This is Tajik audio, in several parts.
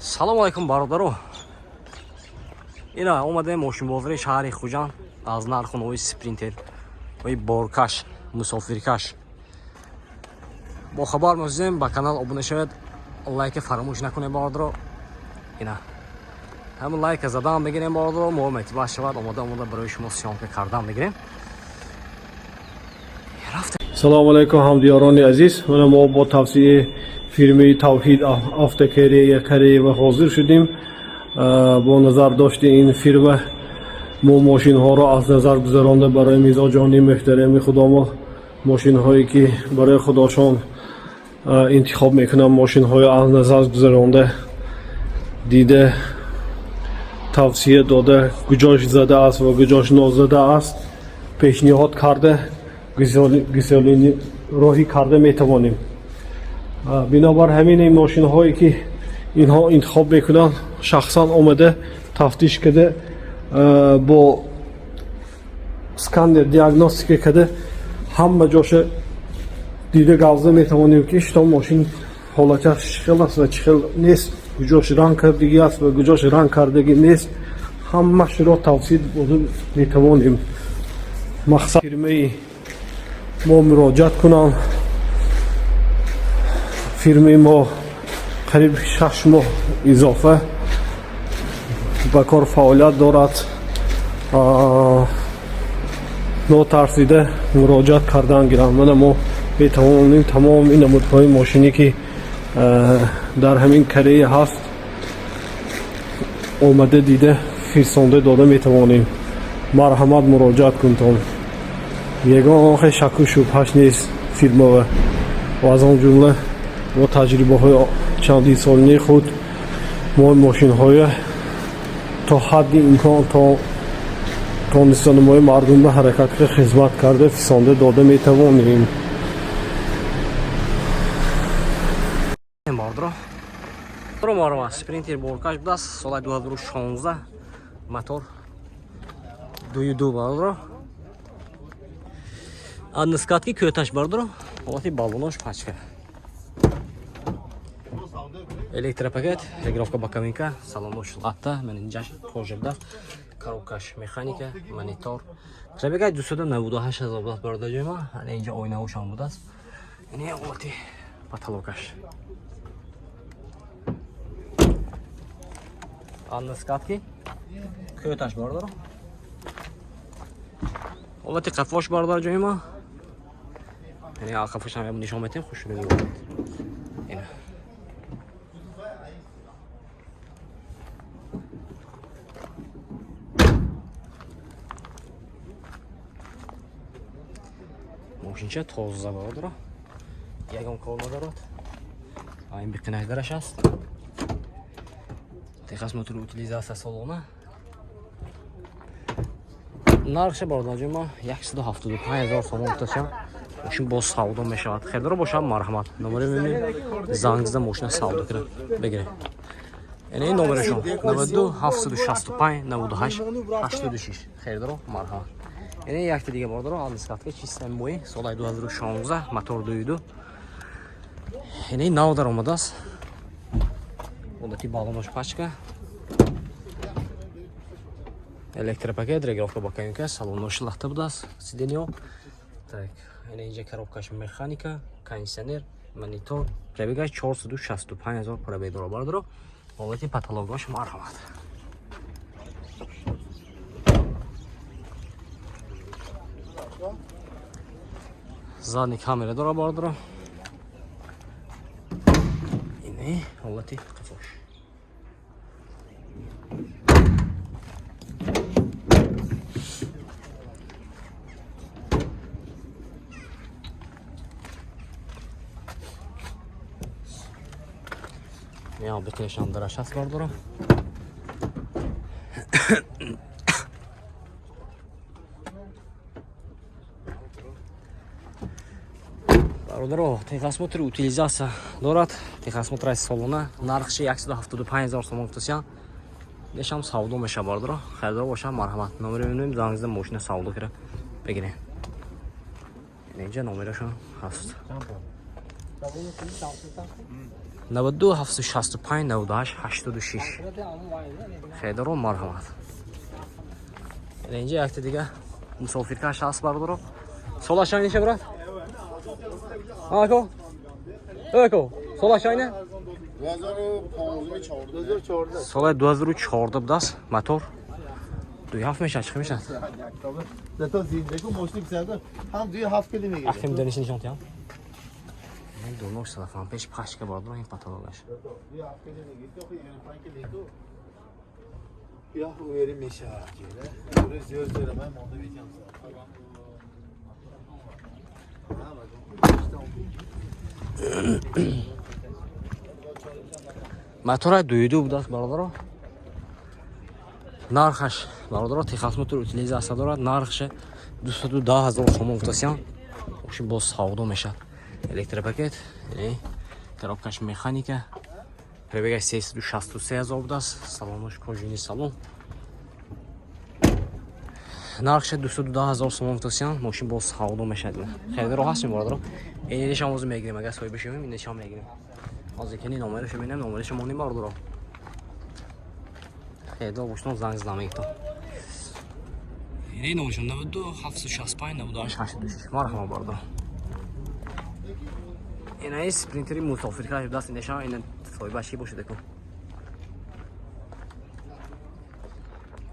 Салом алейкум бародаро. Ина омадаем мошинбозари шаҳри Хуҷанд аз нархунои спринтер ва боркаш мусофиркаш. Бо хабар мезем ба канал обуна шавед, лайк фаромӯш накунед бародаро. Ина ҳам лайк задан бигирем бародаро, мо мотиват шавад омода барои шумо сёмка кардан бигирем. Салом алейкум ҳамдиёрони азиз. Мана мо бо тавсияи фирмаи Тавҳид автокарея Кореева ҳозир шудем. Бо назар дошти ин фирма мо мошинҳоро аз назар гузаронда барои мизоҷони муҳтарами худомо, мошинҳое ки барои худошон интихоб мекунанд, мошинҳои аз назар гузаронда дида тавсия дода гуҷош зада аст ва гуҷош нозада аст, пешниҳод карда гусолини роҳӣ карда метавонем. Бинобар ҳамин ин мошинҳое ки инҳо интихоб мекунанд, шахсан омада тафтиш када бо сканер диагностика када ҳама ҷоша дида гавза метавонем ки штом мошин ҳолаташ чӣ хел аст ва чӣ хел нест, гуҷош ранг кардагӣ аст ва гуҷош ранг кардагӣ нест, ҳамашро тавсия дода метавонем. мақсад фирмаи мо муроҷиат кунанд. фирмаи мо қариб 6 моҳ изофа ба кор фаъолият дорад. нотарсида муроҷиат кардан гиранд. Мана мо метавонем тамоми намудҳои мошине ки дар ҳамин Корея ҳаст омада дида фирсонда дода метавонем. марҳамат, муроҷиат кунтон. ягон шакку шубҳаш нест фирмава. ва аз он ҷумла бо таҷрибаҳои чандин солини худ мо мошинҳоя то ҳадди имкон то тонистонамои мардумро ҳаракатга хизмат карда фисонда дода метавонем. Марва спринтер боркаш будааст, соли 2016, мотор 2.2 бародаро. Аднискатки кӯташ бародаро, ҳолати баллонош пачка. Электропакет, регулировка боковинка, салонош латта, менинҷаш кожа будааст, коробкаш механика, монитор. Пробегаи 298 000 будааст бародар ҷойма. Ана инҷа ойнаҳошам будааст. Ин ҳолати потолокаш. Аднискатки кӯташ бародаро. ҳолати қафош бародар ҷойма. Яъне қафошам нишон метем хушрӯи мебошад. Ина мошинча тоза бародаро. Ягон кор надорад. Ин биқинайдараш аст. Техас мотор утилизация салона. нархша бародар ҷойма 175 000 сомон гуфташам. мошин боз савдо мешавад. Хердаро бошам, марҳамат. номери мебинед, занг зада мошина савдо кирад бигиред. ин номерашон 92 765 98 86. Хердаро марҳамат. ин якта дига бародаро, аднискатка чиста мои соли 2016, мотор 2.2. ин нав дар омадааст. ҳолати баллонош пачка. Электропакет, регулировка боковинка, салонош лахта будааст, сиденьё. Так, инҷа коробкаш механика, кондиционер, монитор. Пробегаи 465 000 пробег дорад бародаро. ҳолати потологош марҳамат. задни камера дорад бародаро. ин ҳолати қафош. Я обыкновенно дарашас бародаро. бародаро, техосмотр утилизация дорад. Техосмотр салона нархши 175 000 сомон гуфтасям. дешам савдо меша бародаро. Хердаро боша, марҳамат. номери мебинем, занг зада мошина савдо кира бигирем. Инҷа номерашон ҳаст. 92 765 98 86 خیلی مرحمت. اینجا یک دیگه مسافر که شخص بردارم. سالش اینه چه برات؟ آکو؟ آکو؟ سالش اینه؟ 2014 سال 2014 بود است موتور 2.7 میشه چی میشه؟ تا زندگی مشتی بسیار هم 2.7 کلی میگیره. اخیم دانش نشان تیام. من دو نوش سلفان پیش پاش که بردارم این پاتولوژ. 2.7 کلی میگیره تو خیلی 5 کلی تو. یا وری میشه که نه زیاد زیاد من مونده بیچم موتور 2.2 بود است برادر. نرخش برادر تخصص موتور اوتیلیزاسیون دارد. نرخش 210,000 سوم گفتم. ماشین با ساودو میشه. الکتریک پاکت، коробкаш механика. Пробега 363,000 بود است. салонش کژینی салон. نرخش 210,000 سوم گفتم. ماشین با ساودو میشه. خیلی راحت است برادر. اینش هم میگیریم اگه سوی بشیم اینش هم میگیریم. از اینکه نمرش میبینم نمرش مونی برادر. خیلی دوستان زنگ زدم تو. این نمرش 92 765 98 86 مرحبا برادر. این ای اسپرینتری مسافر که دست نشان این سوی باشی باشه دکو.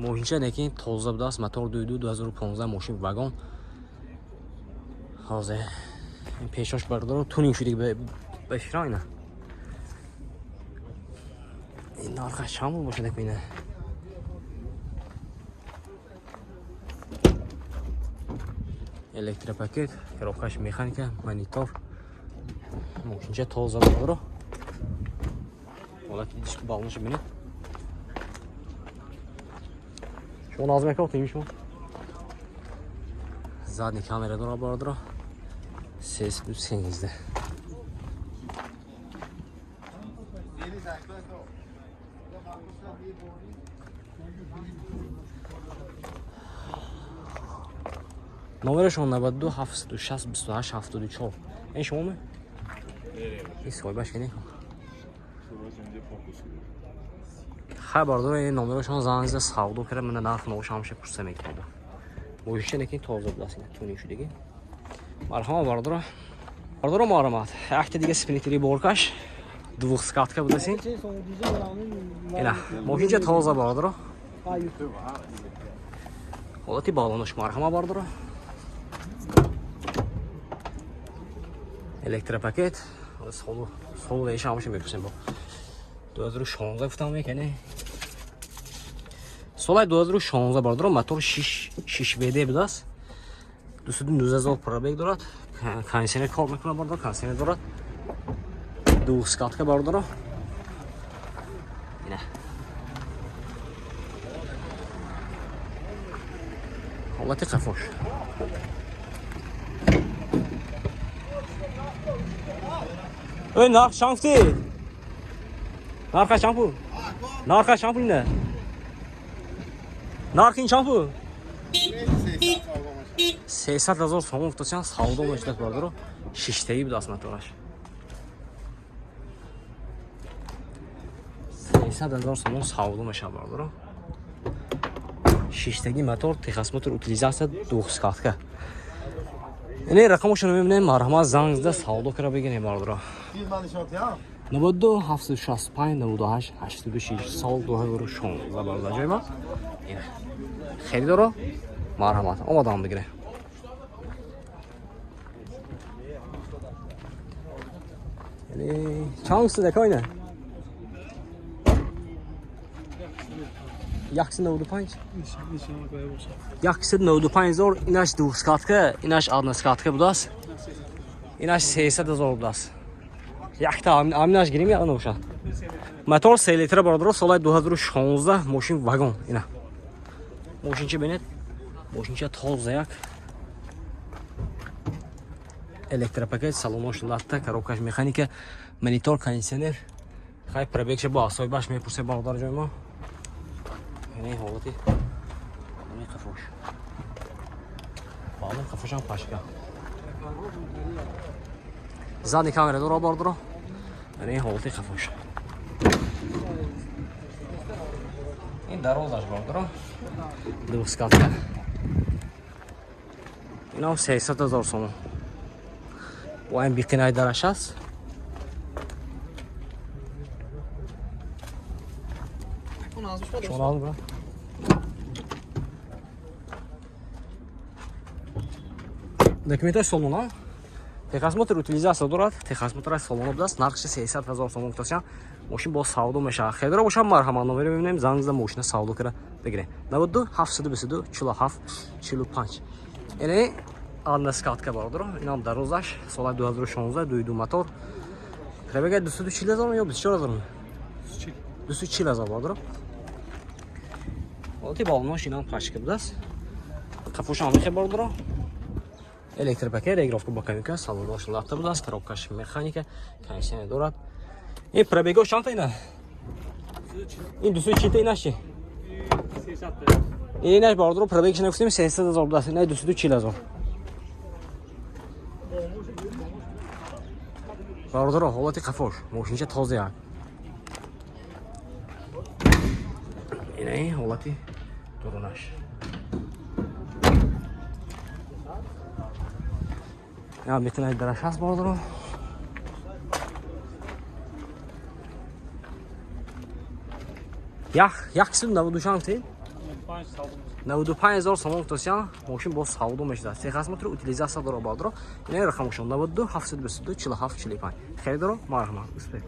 ماشین نکین تازه بود است موتور 22 2015 ماشین واگن. حاضر این پیشاش برادر تونینگ شده به شراینه. این نرخش چند باشه دکو اینه. الکتریک پاکت، коробкаш механика, монитор. ماشین تازه برادر. حالت دیشک بالونش ببینید. شما لازم که اوتیم شما. زادنی کامera داره برادر. 313. نمرشون 92 760 28 74. این شما می؟ این سوی باش که نیکن. خیلی باردار این نمرشون زنگ ساودو کرده من نرخ نوش همشه پرسه میکنم. مویشه نکین تازه بلاسینه تونی شدگی. مرحبا باردار. باردار مرحمت. یک دیگه سپینیتری بورکاش. دو سکاتکه بودسین. اینا مویشه تازه باردار. حالتی بالانش مرحبا باردار. الکتریک پاکت سولو ایش همشه میپرسیم با 2016 گفتم میکنه. سال 2016 باردار موتور 6 ویدی بود است. 212,000 پرابگ دارد. کانسینر کار میکنه باردار کانسینر دارد. دو سکاتکه باردار. اینه. حالت قفوش. ای نرخ شامفتی. نرخ شامپو. نرخ شامپو نه. نرخ این شامپو. 300,000 سوم گفتم ساودو میشه برادر. 6 تایی بود است موتورش. 300,000 سوم ساودو میشه برادر. 6 تایی موتور تخصص موتور اوتیلیزاسیون دو سکاتکه. این رقمش رو میبینیم مرحمت زنگ زده ساودو کرده بگیریم برادر. 92 765 98 86 سال 2016 برادر جای ما. اینه. خیلی داره مرحمت آمادم بگیره. یعنی چند سده که اینه؟ 195 195,000 اینش دو سکاتکه اینش آدم سکاتکه بود است. اینش 300,000 بود است. یک تا امینش گیریم یا نوشه. موتور 3 لیتر برادر سال 2016 ماشین واگن اینا. ماشین چه ببینید؟ ماشین چه تازه یک. الکتریک پاکت салонош латта коробкаш механика монитор кондиционер خیلی پربکش با آسای باش میپرسه برادر جای ما. این حالتی این قفوش بالون قفوش هم پاشکا زادی کامera داره برادر. یعنی حالتی خفاش این درازش باردارم دو سکاتکا اینا 300,000 سوم با این بیقینای درش هست چون آن برم документаш салона техосмотр утилизация дорад техосмотр салона будааст нархи 300,000 сом гуфтасям мошин бо савдо мешавад хелро бошам марҳамат номер мебинем зангза мошина савдо кара бигирем 92 722 47 45 яъне андескатка бардорам инам дарозаш соли 2016 дуйду мотор пробега 240,000 ё 240,000 240,000 бардорам ҳолати балнош инам пашка будааст қафошам мехе бардорам электропакет регировка ба камика салонош лафта будааст коробкаш механика кондиционер дорад ин пробега чанта ина ин 240 та инаш чи инаш бардорам пробегаш нагуфтем 300,000 будааст ина 240,000 бардорам ҳолати қафош мошинча тоза ина ҳолати дурунаш я метинай дараш ҳаст бардорам як кисм 92 95,000 сом гуфтасям мошин бо савдо мешавад техосмотр утилизация дорад бардорам ина рақамошон 92 722 47 45 хеле дорам марҳамат успех